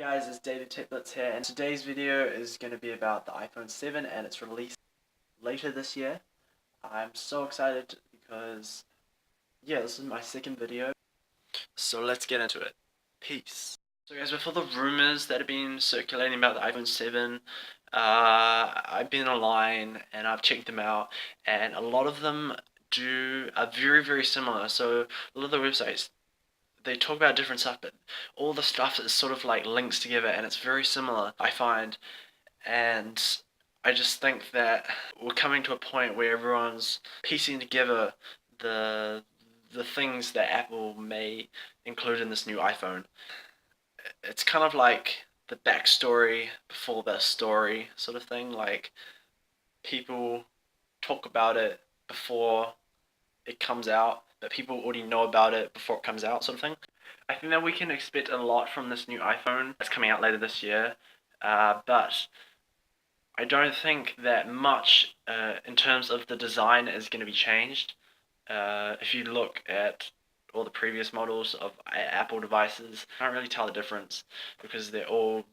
Hey guys, it's Daily Tech Blitz here, and today's video is going to be about the iPhone 7 and its release later this year. I'm so excited because, yeah, this is my second video, so let's get into it. Peace. So guys, with all the rumors that have been circulating about the iPhone 7, I've been online and I've checked them out, and a lot of them are very similar. So a lot of the websites, they talk about different stuff, but all the stuff is sort of like links together and it's very similar, I find. And I just think that we're coming to a point where everyone's piecing together the things that Apple may include in this new iPhone. It's kind of like the backstory before the story sort of thing. Like, people talk about it before it comes out, but people already know about it before it comes out, sort of thing. I think that we can expect a lot from this new iPhone that's coming out later this year, but I don't think that much in terms of the design is going to be changed. If you look at all the previous models of Apple devices, I can't really tell the difference because they're all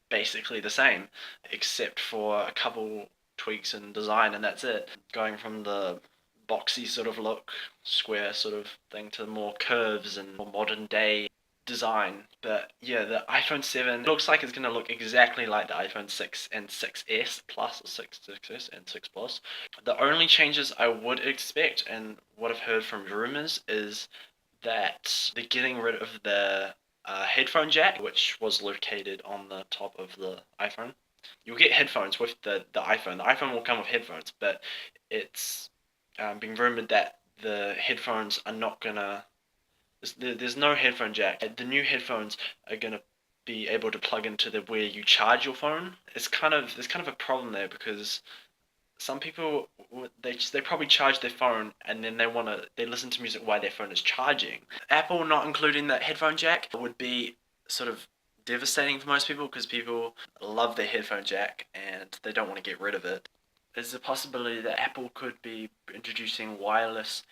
basically the same, except for a couple tweaks in design, and that's it. Going from the boxy sort of look, square sort of thing, to more curves and more modern day design. But yeah, the iPhone 7 looks like it's going to look exactly like the iPhone 6 and 6S Plus, or 6S and 6 Plus. The only changes I would expect, and what I've heard from rumors, is that they're getting rid of the headphone jack, which was located on the top of the iPhone. You'll get headphones with the iPhone. The iPhone will come with headphones, but it's been rumored that the headphones are not gonna. There's no headphone jack. The new headphones are gonna be able to plug into the where you charge your phone. There's kind of a problem there because some people, they probably charge their phone and then they listen to music while their phone is charging. Apple not including that headphone jack would be sort of devastating for most people because people love their headphone jack and they don't want to get rid of it. There's a possibility that Apple could be introducing wireless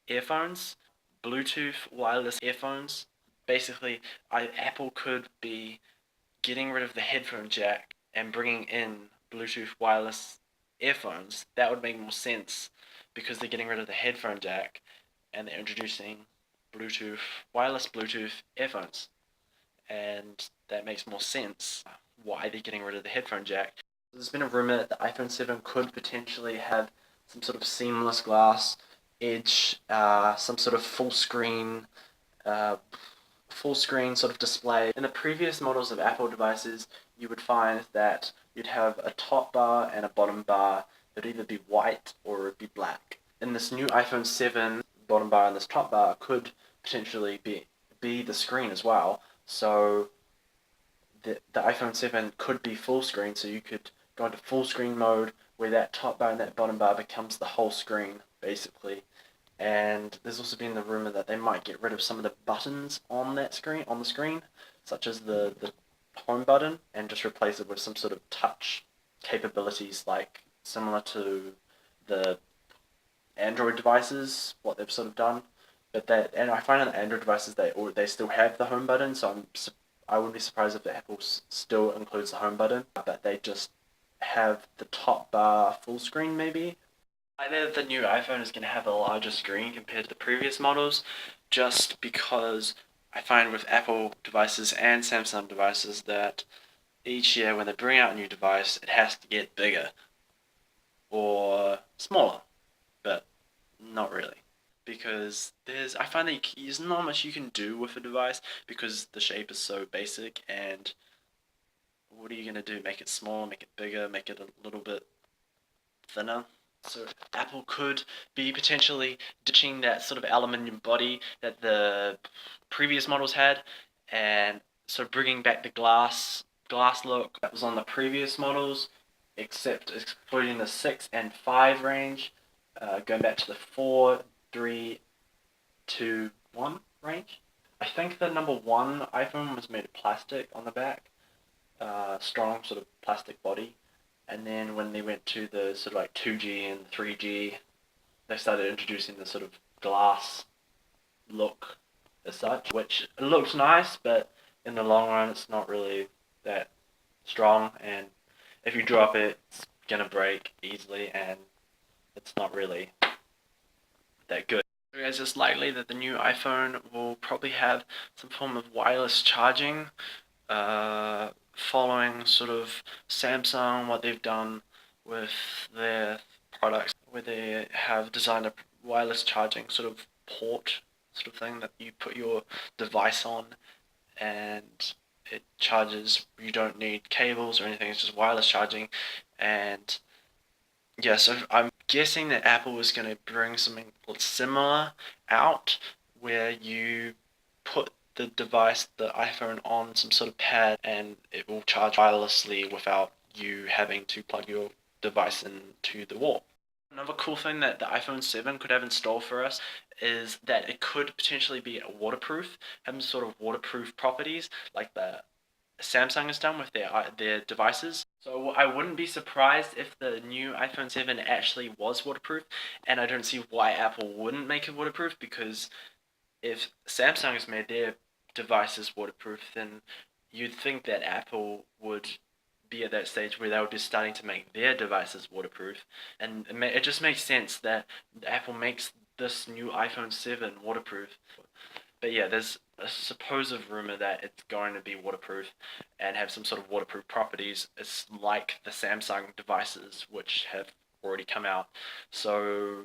earphones, Bluetooth wireless earphones. Basically, Apple could be getting rid of the headphone jack and bringing in Bluetooth wireless earphones. That would make more sense because they're getting rid of the headphone jack and they're introducing wireless Bluetooth earphones. And that makes more sense why they're getting rid of the headphone jack. There's been a rumor that the iPhone 7 could potentially have some sort of seamless glass edge, some sort of full screen sort of display. In the previous models of Apple devices, you would find that you'd have a top bar and a bottom bar that would either be white or it would be black. In this new iPhone 7, bottom bar and this top bar could potentially be the screen as well. So the iPhone 7 could be full screen, so you could go into full screen mode where that top bar and that bottom bar becomes the whole screen, basically. And there's also been the rumor that they might get rid of some of the buttons on the screen, such as the home button, and just replace it with some sort of touch capabilities, like similar to the Android devices, what they've sort of done. And I find on the Android devices they still have the home button, so I wouldn't be surprised if the Apple still includes the home button, but they just have the top bar full screen maybe. I know that the new iPhone is going to have a larger screen compared to the previous models, just because I find with Apple devices and Samsung devices that each year when they bring out a new device, it has to get bigger or smaller, but not really. Because I find that there's not much you can do with a device because the shape is so basic, and what are you going to do? Make it smaller, make it bigger, make it a little bit thinner? So Apple could be potentially ditching that sort of aluminium body that the previous models had, and sort of bringing back the glass look that was on the previous models, except excluding the 6 and 5 range, going back to the 4, 3, 2, 1 range. I think the number 1 iPhone was made of plastic on the back, strong sort of plastic body. And then when they went to the sort of like 2G and 3G, they started introducing the sort of glass look as such, which looks nice, but in the long run, it's not really that strong, and if you drop it, it's gonna break easily, and it's not really that good. So guys, it's likely that the new iPhone will probably have some form of wireless charging, following sort of Samsung, what they've done with their products, where they have designed a wireless charging sort of port sort of thing that you put your device on and it charges. You don't need cables or anything, it's just wireless charging. And yeah, so I'm guessing that Apple is going to bring something similar out where you put the device, the iPhone, on some sort of pad and it will charge wirelessly without you having to plug your device into the wall. Another cool thing that the iPhone 7 could have in store for us is that it could potentially be waterproof, having sort of waterproof properties like the Samsung has done with their devices. So I wouldn't be surprised if the new iPhone 7 actually was waterproof, and I don't see why Apple wouldn't make it waterproof, because if Samsung has made their devices waterproof, then you'd think that Apple would be at that stage where they would be starting to make their devices waterproof, and it just makes sense that Apple makes this new iPhone 7 waterproof. But yeah, there's a supposed rumor that it's going to be waterproof and have some sort of waterproof properties. It's like the Samsung devices, which have already come out. So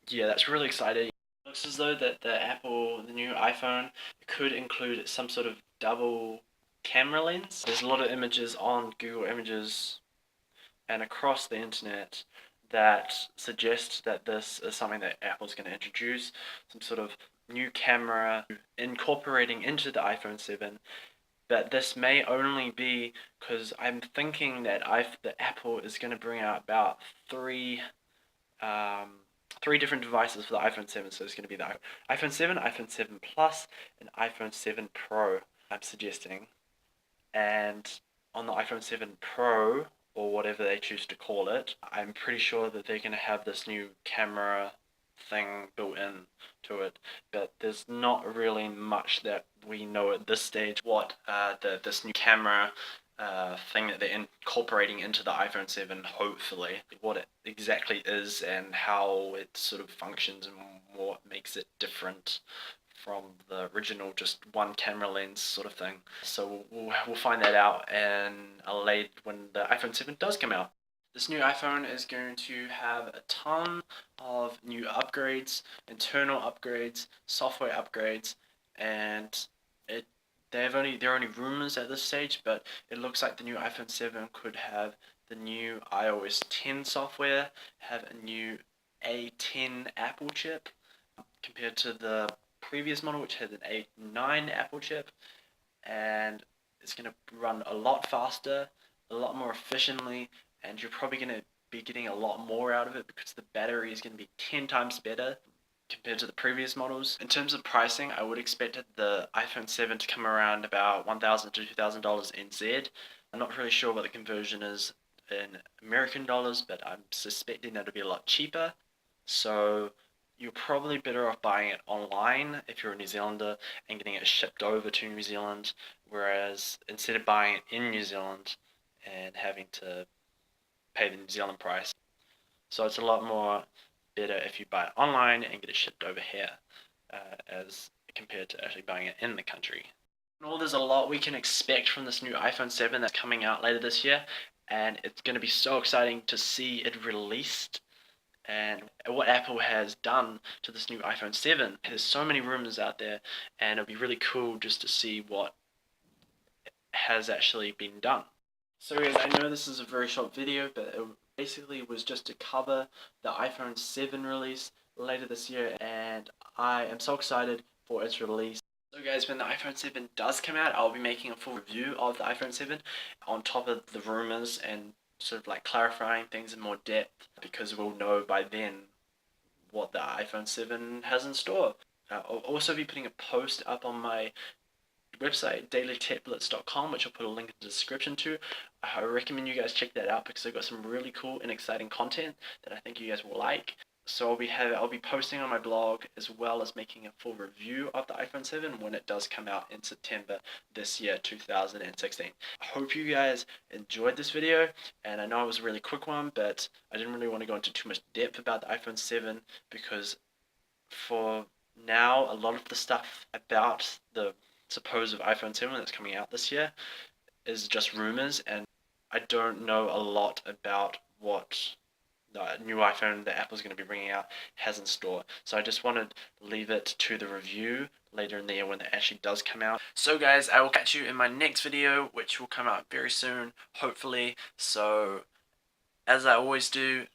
yeah, that's really exciting. It looks as though that the new iPhone, could include some sort of double camera lens. There's a lot of images on Google Images and across the internet that suggest that this is something that Apple's going to introduce, some sort of new camera incorporating into the iPhone 7. But this may only be because I'm thinking that Apple is going to bring out about um, three different devices for the iPhone 7. So it's going to be the iPhone 7, iPhone 7 Plus, and iPhone 7 Pro, I'm suggesting. And on the iPhone 7 Pro, or whatever they choose to call it, I'm pretty sure that they're going to have this new camera thing built in to it, but there's not really much that we know at this stage what this new camera thing that they're incorporating into the iPhone 7, hopefully, what it exactly is and how it sort of functions and what makes it different from the original just one camera lens sort of thing. So we'll find that out and when the iPhone 7 does come out. This new iPhone is going to have a ton of new upgrades, internal upgrades, software upgrades, and it they're only rumors at this stage, but it looks like the new iPhone 7 could have the new iOS 10 software, have a new A10 Apple chip compared to the previous model, which had an A9 Apple chip, and it's going to run a lot faster, a lot more efficiently, and you're probably going to be getting a lot more out of it because the battery is going to be 10 times better compared to the previous models. In terms of pricing, I would expect the iPhone 7 to come around about $1,000 to $2,000 NZ. I'm not really sure what the conversion is in American dollars, but I'm suspecting that it'll be a lot cheaper. So you're probably better off buying it online if you're a New Zealander and getting it shipped over to New Zealand, whereas instead of buying it in New Zealand and having to pay the New Zealand price. So it's a lot more better if you buy it online and get it shipped over here, as compared to actually buying it in the country. Well, there's a lot we can expect from this new iPhone 7 that's coming out later this year, and it's going to be so exciting to see it released and what Apple has done to this new iPhone 7. There's so many rumors out there, and it'll be really cool just to see what has actually been done. So guys, I know this is a very short video, but it basically was just to cover the iPhone 7 release later this year, and I am so excited for its release. So guys, when the iPhone 7 does come out, I'll be making a full review of the iPhone 7 on top of the rumors and sort of like clarifying things in more depth, because we'll know by then what the iPhone 7 has in store. I'll also be putting a post up on my website, dailytechblitz.com, which I'll put a link in the description to. I recommend you guys check that out because I've got some really cool and exciting content that I think you guys will like. So I'll be posting on my blog as well as making a full review of the iPhone 7 when it does come out in September this year, 2016. I hope you guys enjoyed this video, and I know it was a really quick one, but I didn't really want to go into too much depth about the iPhone 7 because for now, a lot of the stuff about the supposed iPhone 7 that's coming out this year is just rumors, and I don't know a lot about what the new iPhone that Apple's going to be bringing out has in store. So I just wanted to leave it to the review later in the year when it actually does come out. So guys, I will catch you in my next video, which will come out very soon, hopefully. So as I always do,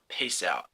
peace out.